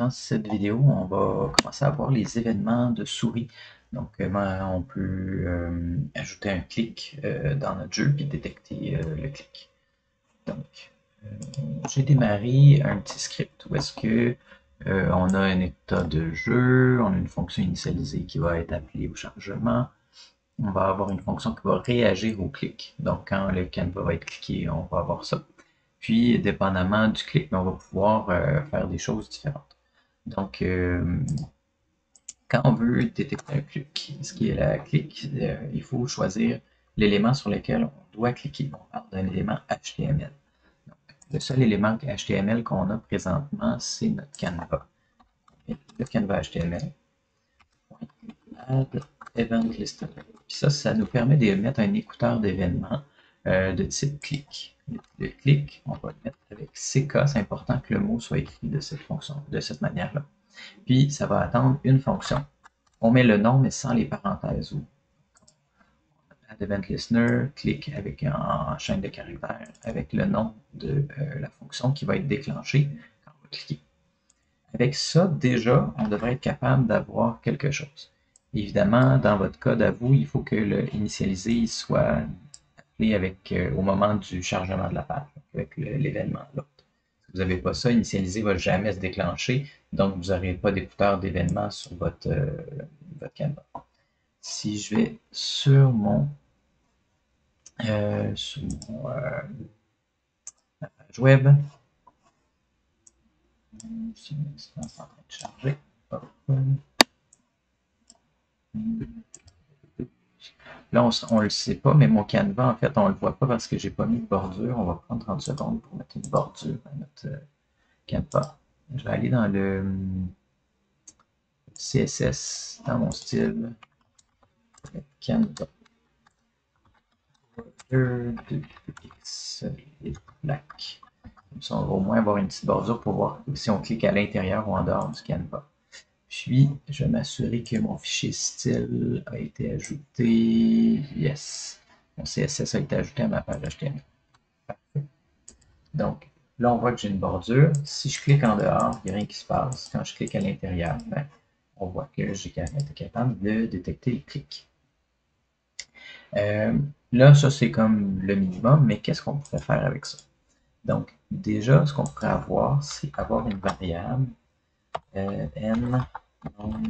Dans cette vidéo, on va commencer à voir les événements de souris. Donc, comment on peut ajouter un clic dans notre jeu et détecter le clic. Donc, j'ai démarré un petit script où est-ce que on a un état de jeu, on a une fonction initialisée qui va être appelée au chargement. On va avoir une fonction qui va réagir au clic. Donc, quand le canevas va être cliqué, on va avoir ça. Puis, dépendamment du clic, on va pouvoir faire des choses différentes. Donc, quand on veut détecter un clic, ce qui est la clic, il faut choisir l'élément sur lequel on doit cliquer. On parle d'un élément HTML. Donc, le seul élément HTML qu'on a présentement, c'est notre canevas. Et le canevas HTML. Add event listener. Puis ça nous permet de mettre un écouteur d'événements de type clic. Le clic, on va le mettre avec CK. C'est important que le mot soit écrit de cette fonction, de cette manière-là. Puis, ça va attendre une fonction. On met le nom, mais sans les parenthèses. Ou add event listener, clic avec en chaîne de caractères, avec le nom de la fonction qui va être déclenchée quand on va cliquer. Avec ça, déjà, on devrait être capable d'avoir quelque chose. Évidemment, dans votre code à vous, il faut que le initialisé soit appelé avec, au moment du chargement de la page, avec l'événement l'autre. Si vous n'avez pas ça, initialiser ne va jamais se déclencher, donc vous n'aurez pas d'écouteur d'événements sur votre canevas. Si je vais sur mon, ma page web, c'est en train de charger. Hop. Là, on ne le sait pas, mais mon canevas, en fait, on ne le voit pas parce que j'ai pas mis de bordure. On va prendre 30 secondes pour mettre une bordure à notre canevas. Je vais aller dans le CSS, dans mon style, canevas. Border de X et black. Comme ça, on va au moins avoir une petite bordure pour voir si on clique à l'intérieur ou en dehors du canevas. Puis, je vais m'assurer que mon fichier style a été ajouté. Yes. Mon CSS a été ajouté à ma page HTML. Parfait. Donc, là, on voit que j'ai une bordure. Si je clique en dehors, il n'y a rien qui se passe. Quand je clique à l'intérieur, ben, on voit que j'ai été capable de détecter les clics. Là, ça, c'est comme le minimum, mais qu'est-ce qu'on pourrait faire avec ça? Donc, déjà, ce qu'on pourrait avoir, c'est avoir une variable n nombre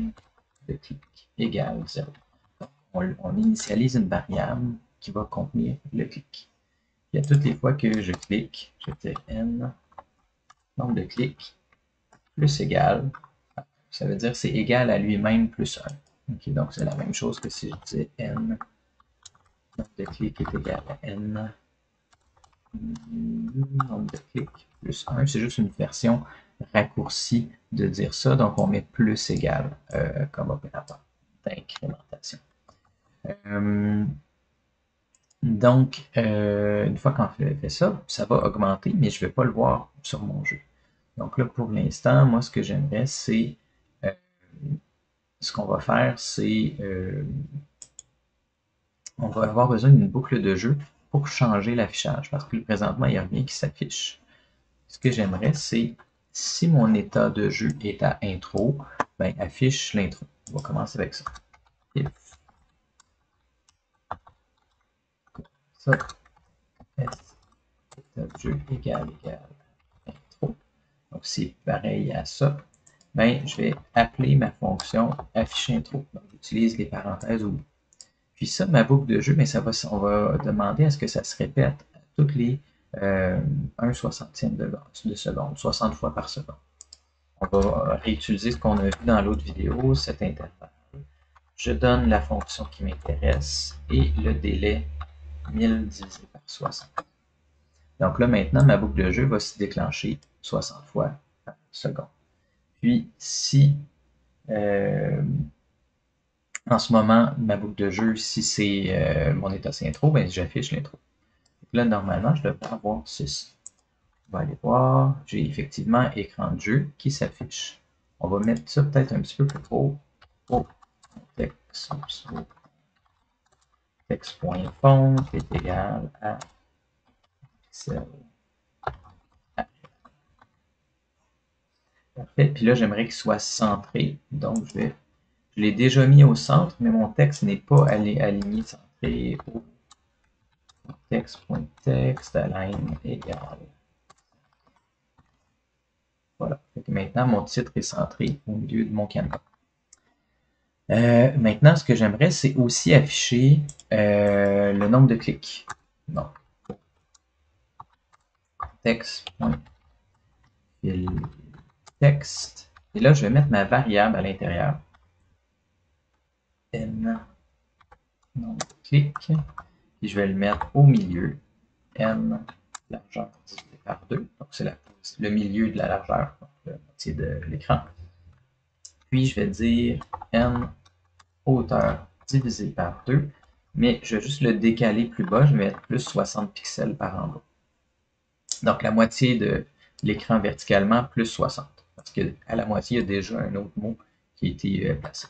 de clics égale 0. Donc, on initialise une variable qui va contenir le clic. Et à toutes les fois que je clique, je vais dire n nombre de clics plus égal. Ça veut dire c'est égal à lui-même plus 1. Okay, donc, c'est la même chose que si je disais n nombre de clics est égal à n nombre de clics plus 1. C'est juste une version raccourcie de dire ça. Donc, on met plus égal comme opérateur d'incrémentation. Donc, une fois qu'on fait ça, ça va augmenter, mais je ne vais pas le voir sur mon jeu. Donc là, pour l'instant, moi, ce que j'aimerais, c'est... ce qu'on va faire, c'est... on va avoir besoin d'une boucle de jeu pour changer l'affichage, parce que présentement, il n'y a rien qui s'affiche. Ce que j'aimerais, c'est, si mon état de jeu est à intro, ben, affiche l'intro. On va commencer avec ça. If ça, état de jeu égal intro. Donc, c'est pareil à ça. Ben, je vais appeler ma fonction afficher intro. Donc, j'utilise les parenthèses au bout. Puis ça, ma boucle de jeu, mais on va demander à ce que ça se répète à toutes les 1/60 de seconde, 60 fois par seconde. On va réutiliser ce qu'on a vu dans l'autre vidéo, cet intervalle. Je donne la fonction qui m'intéresse et le délai 1000 divisé par 60. Donc là, maintenant, ma boucle de jeu va se déclencher 60 fois par seconde. Puis, si en ce moment, ma boucle de jeu, si c'est mon état c'est intro, ben, j'affiche l'intro. Là, normalement, je devrais avoir 6. On va aller voir. J'ai effectivement écran de jeu qui s'affiche. On va mettre ça peut-être un petit peu plus haut. Oh, texte.font est égal à pixel. Parfait. Puis là, j'aimerais qu'il soit centré. Donc, je l'ai déjà mis au centre, mais mon texte n'est pas aligné, centré au texte.text, align égal. Voilà. Maintenant, mon titre est centré au milieu de mon canevas. Maintenant, ce que j'aimerais, c'est aussi afficher le nombre de clics. Donc, text.texte. Et là, je vais mettre ma variable à l'intérieur. N nombre de clics. Puis je vais le mettre au milieu. N largeur divisé par 2. Donc, c'est le milieu de la largeur, donc la moitié de l'écran. Puis, je vais dire N hauteur divisé par 2. Mais je vais juste le décaler plus bas. Je vais mettre plus 60 pixels par en bas. Donc, la moitié de l'écran verticalement, plus 60. Parce qu'à la moitié, il y a déjà un autre mot qui a été placé.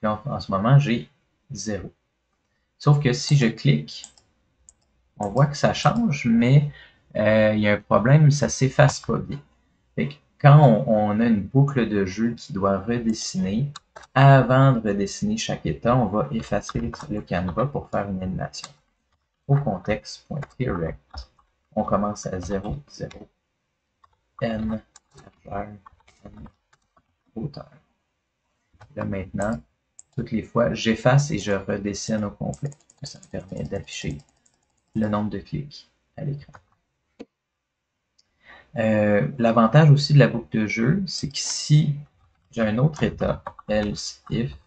Là, en ce moment, j'ai 0. Sauf que si je clique, on voit que ça change, mais il y a un problème, ça ne s'efface pas bien. Fait que quand on a une boucle de jeu qui doit redessiner, avant de redessiner chaque état, on va effacer le canevas pour faire une animation. Au contexte.clearRect, on commence à 0, 0, n, largeur, n, hauteur. Là maintenant, toutes les fois, j'efface et je redessine au complet. Ça me permet d'afficher le nombre de clics à l'écran. L'avantage aussi de la boucle de jeu, c'est que si j'ai un autre état, else if,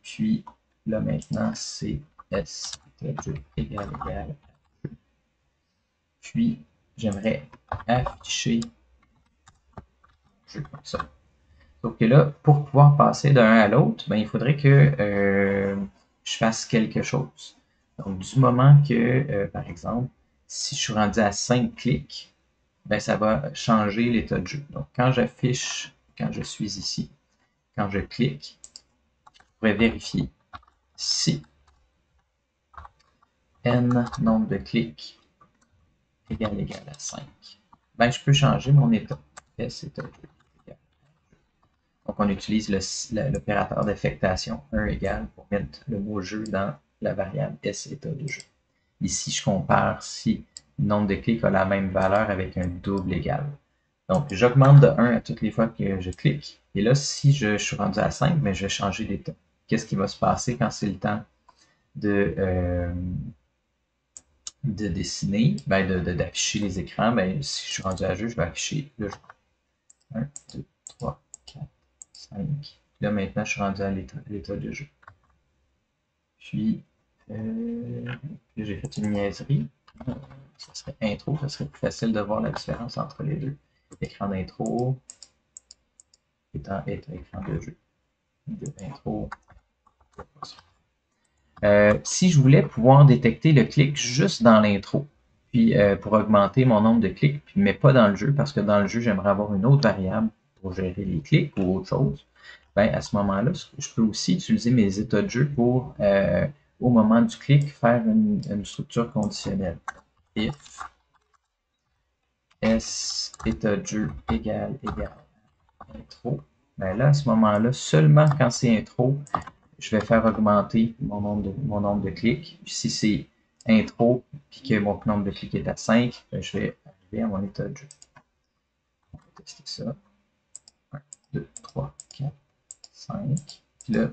puis là maintenant c'est s état de jeu égal. Puis j'aimerais afficher jeu comme ça. Sauf que là, pour pouvoir passer d'un à l'autre, ben, il faudrait que je fasse quelque chose. Donc, du moment que, par exemple, si je suis rendu à 5 clics, ben, ça va changer l'état de jeu. Donc, quand j'affiche, quand je suis ici, quand je clique, je pourrais vérifier si n nombre de clics égal à 5. Ben, je peux changer mon état. S état de jeu. Donc, on utilise l'opérateur d'affectation 1 égale pour mettre le mot jeu dans la variable S état de jeu. Ici, je compare si le nombre de clics a la même valeur avec un double égal. Donc, j'augmente de 1 à toutes les fois que je clique. Et là, si je suis rendu à 5, mais je vais changer d'état. Qu'est-ce qui va se passer quand c'est le temps de dessiner, d'afficher les écrans? Ben, si je suis rendu à jeu, je vais afficher le jeu. 1, 2, 3, 4, 5. Là, maintenant, je suis rendu à l'état de jeu. Puis, j'ai fait une niaiserie. Ça serait intro, ça serait plus facile de voir la différence entre les deux. Écran d'intro, écran de jeu. Intro. Si je voulais pouvoir détecter le clic juste dans l'intro, puis pour augmenter mon nombre de clics, mais pas dans le jeu, parce que dans le jeu, j'aimerais avoir une autre variable pour gérer les clics ou autre chose, ben, à ce moment-là, je peux aussi utiliser mes états de jeu pour, au moment du clic, faire une structure conditionnelle. If S état de jeu égal intro, ben là, à ce moment-là, seulement quand c'est intro, je vais faire augmenter mon nombre de clics. Puis si c'est intro, puis que mon nombre de clics est à 5, ben je vais arriver à mon état de jeu. On va tester ça. 1, 2, 3, 4, 5. Puis là,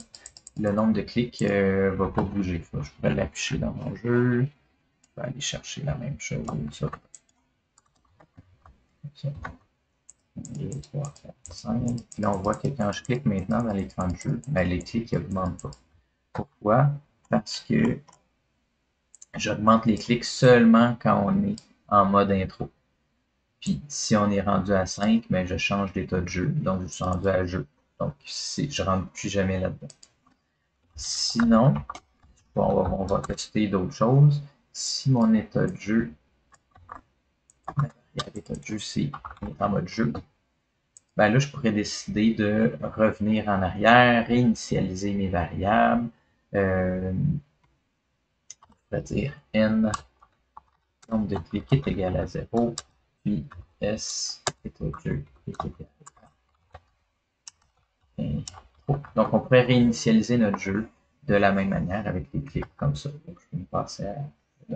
le nombre de clics ne va pas bouger. Je pourrais l'afficher dans mon jeu. Je vais aller chercher la même chose. Ça. 2, 3, 4, 5. Puis là, on voit que quand je clique maintenant dans l'écran de jeu, ben, les clics n'augmentent pas. Pourquoi? Parce que j'augmente les clics seulement quand on est en mode intro. Puis si on est rendu à 5, ben, je change d'état de jeu. Donc, je suis rendu à jeu. Donc, je ne rentre plus jamais là-dedans. Sinon, on va tester d'autres choses. Si mon état de jeu, l'état de jeu, c'est en mode jeu, ben là, je pourrais décider de revenir en arrière, réinitialiser mes variables. On va dire n nombre de clics est égal à 0, puis S état de jeu est égal à donc on pourrait réinitialiser notre jeu de la même manière avec des clics comme ça. Donc je vais me passer à 1,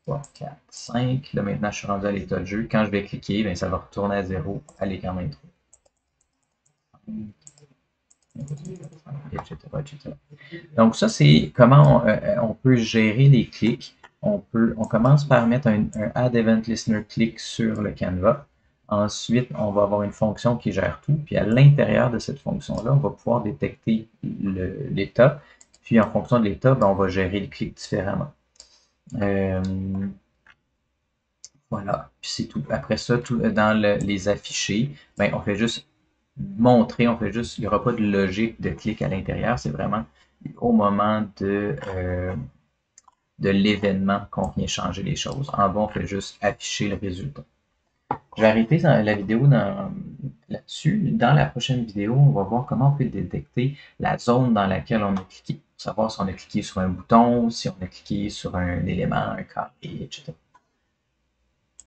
3, 4, 5. Là maintenant je suis rendu à l'état de jeu. Quand je vais cliquer, bien, ça va retourner à 0 à l'écran d'intro. Etc., etc. Donc ça, c'est comment on peut gérer les clics. On commence par mettre un Add Event Listener click sur le Canva. Ensuite, on va avoir une fonction qui gère tout. Puis à l'intérieur de cette fonction-là, on va pouvoir détecter l'état. Puis en fonction de l'état, ben, on va gérer les clics différemment. Voilà, puis c'est tout. Après ça, dans les affichés, ben, on fait juste montrer, il n'y aura pas de logique de clic à l'intérieur, c'est vraiment au moment de l'événement qu'on vient changer les choses. En bas, on fait juste afficher le résultat. Je vais arrêter la vidéo là-dessus. Dans la prochaine vidéo, on va voir comment on peut détecter la zone dans laquelle on a cliqué. Savoir si on a cliqué sur un bouton, si on a cliqué sur un élément, un carré, etc.